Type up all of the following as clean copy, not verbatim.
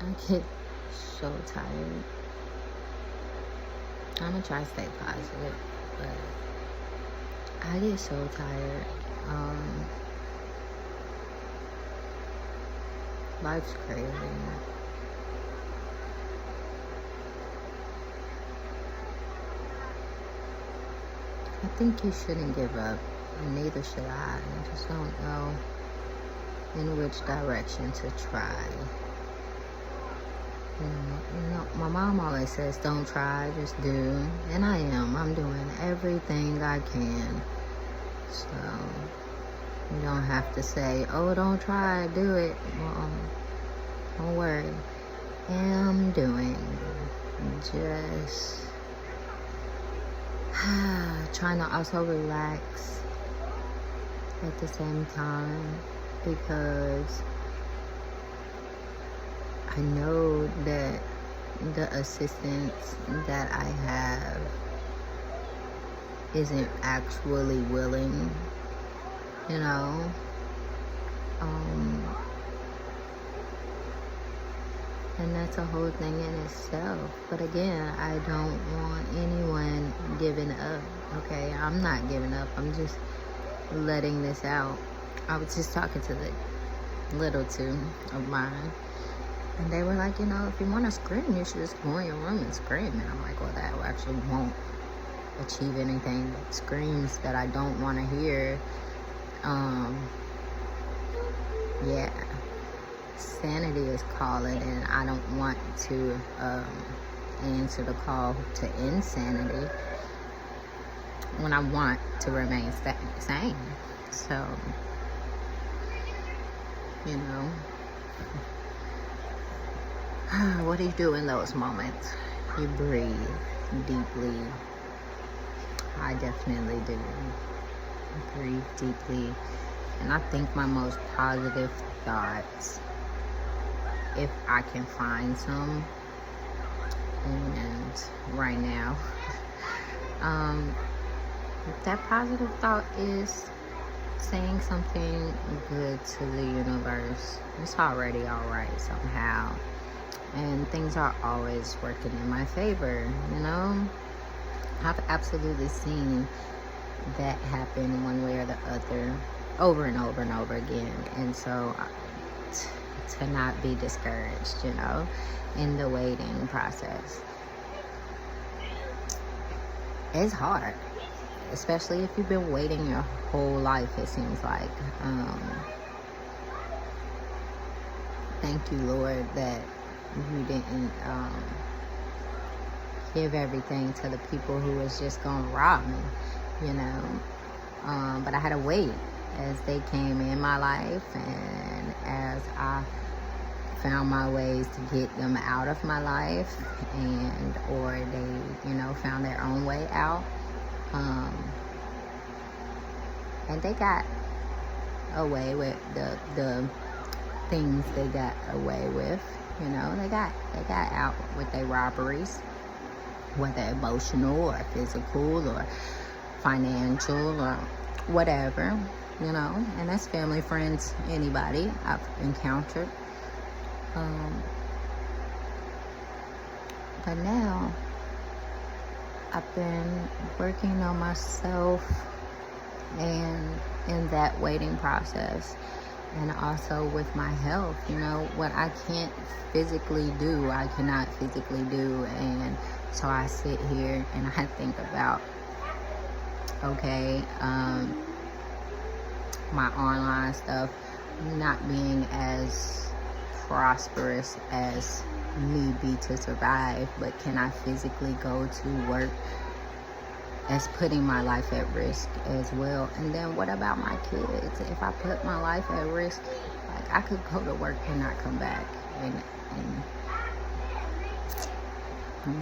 I get so tired. I'm gonna try to stay positive, but I get so tired. Um, Life's crazy. I think you shouldn't give up, and neither should I. I just don't know in which direction to try. My mom always says, don't try, just do. And I am. I'm doing everything I can. So, you don't have to say, oh, don't try, do it. Well, don't worry. Am doing. Just trying to also relax at the same time, because I know that the assistance that I have isn't actually willing, you know. And that's a whole thing in itself. But again, I don't want anyone giving up. Okay, I'm not giving up. I'm just letting this out. I was just talking to the little two of mine, and they were like, if you want to scream, you should just go in your room and scream. And I'm like, well, that actually won't achieve anything but screams that I don't want to hear. Yeah. Sanity is calling, and I don't want to answer the call to insanity when I want to remain sane. So, what do you do in those moments? You breathe deeply. I definitely do. Breathe deeply. And I think my most positive thoughts, if I can find some, and right now, that positive thought is saying something good to the universe. It's already all right somehow, and things are always working in my favor. I've absolutely seen that happen one way or the other, over and over and over again. And so to not be discouraged, in the waiting process. It's hard, especially if you've been waiting your whole life, it seems like. Thank you, Lord, that you didn't give everything to the people who was just gonna rob me, but I had to wait as they came in my life, and as I found my ways to get them out of my life, or they found their own way out, and they got away with the things they got away with. They got out with their robberies, whether emotional or physical or financial or whatever, and that's family, friends, anybody I've encountered. But now I've been working on myself, and in that waiting process, and also with my health. What I can't physically do, I cannot physically do. And so I sit here and I think about, okay, my online stuff not being as prosperous as need be to survive, but can I physically go to work, as putting my life at risk as well? And then what about my kids? If I put my life at risk, like, I could go to work and not come back, and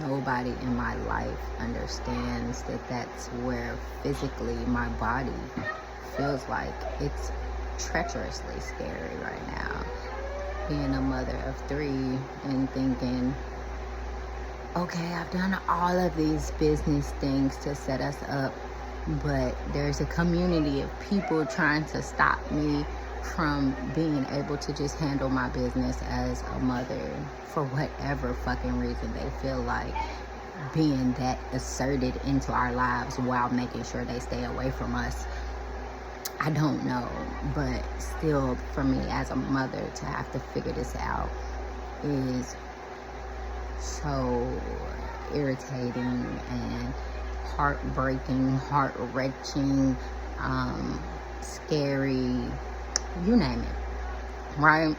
nobody in my life understands that that's where physically my body feels like. It's treacherously scary right now, being a mother of 3 and thinking, okay, I've done all of these business things to set us up, but there's a community of people trying to stop me from being able to just handle my business as a mother for whatever fucking reason they feel like being that asserted into our lives while making sure they stay away from us. I don't know, but still, for me as a mother to have to figure this out is so irritating and heartbreaking, heart-wrenching, scary, you name it, right?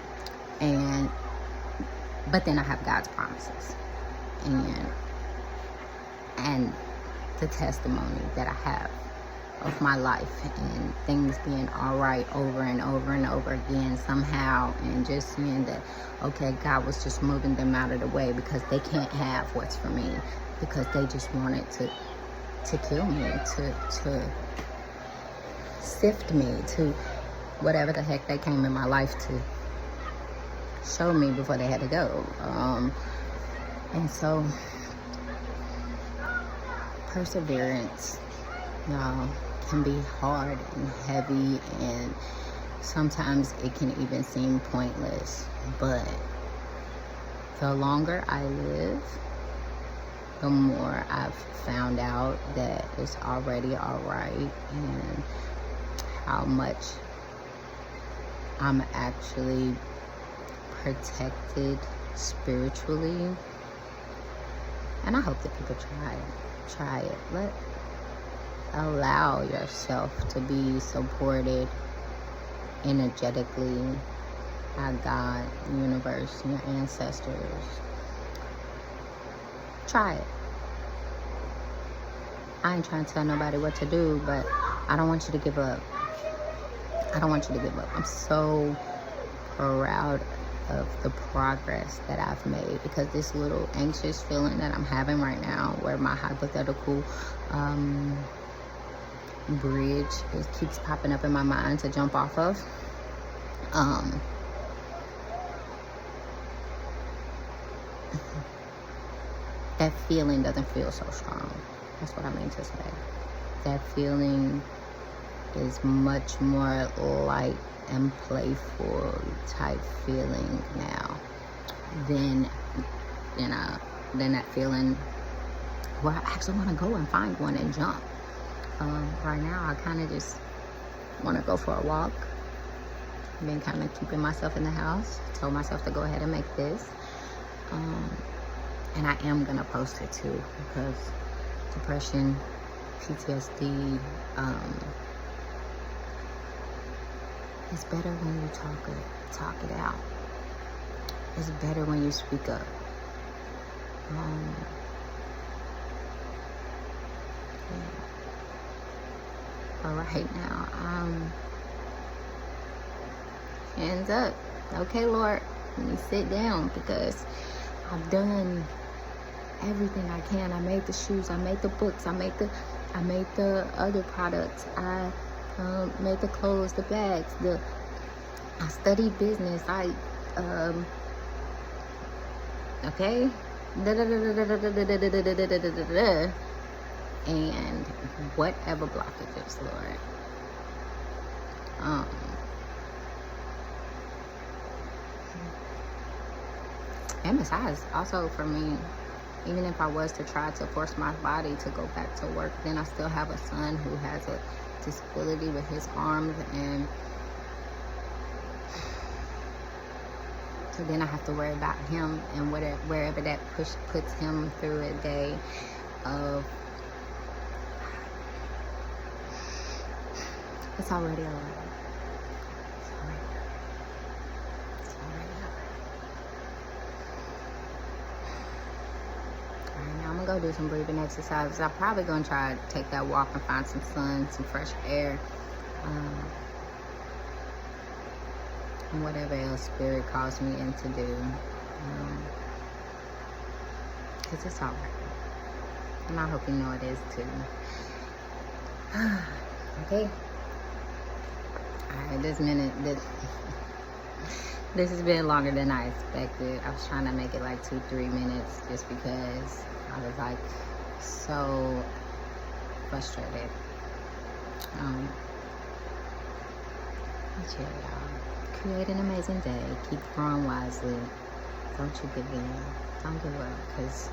But then I have God's promises and the testimony that I have of my life and things being all right over and over and over again somehow, and just seeing that, okay, God was just moving them out of the way because they can't have what's for me, because they just wanted to kill me, to sift me, to whatever the heck they came in my life to show me before they had to go. And so perseverance, y'all, can be hard and heavy, and sometimes it can even seem pointless. But the longer I live, the more I've found out that it's already all right, and how much I'm actually protected spiritually. And I hope that people try it. Allow yourself to be supported energetically by God, the universe, and your ancestors. Try it. I ain't trying to tell nobody what to do, but I don't want you to give up. I don't want you to give up. I'm so proud of the progress that I've made, because this little anxious feeling that I'm having right now, where my hypothetical bridge keeps popping up in my mind to jump off of, that feeling doesn't feel so strong. That's what I mean to say. That feeling is much more light and playful type feeling now than that feeling where I actually want to go and find one and jump. Right now, I kind of just want to go for a walk. I've been kind of keeping myself in the house. Told myself to go ahead and make this. And I am going to post it too, because depression, PTSD, it's better when you talk it out. It's better when you speak up. But right now, hands up. Okay, Lord, let me sit down, because I've done everything I can. I made the shoes, I made the books, I made the other products, I made the clothes, the bags, I studied business, okay, and whatever blockages, Lord, and besides, also for me, even if I was to try to force my body to go back to work, then I still have a son who has a disability with his arms, and so then I have to worry about him, and wherever that puts him through a day of, it's already all right. I'm gonna go do some breathing exercises. I'm probably gonna try to take that walk and find some sun, some fresh air, and whatever else spirit calls me in to do, because it's all right, and I hope you know it is too. Okay, all right, this has been longer than I expected. I was trying to make it like 2-3 minutes, just because I was like so frustrated. Chill, y'all. create an amazing day. Keep growing wisely. Don't you give in. Don't give up, because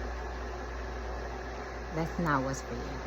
that's not what's for you.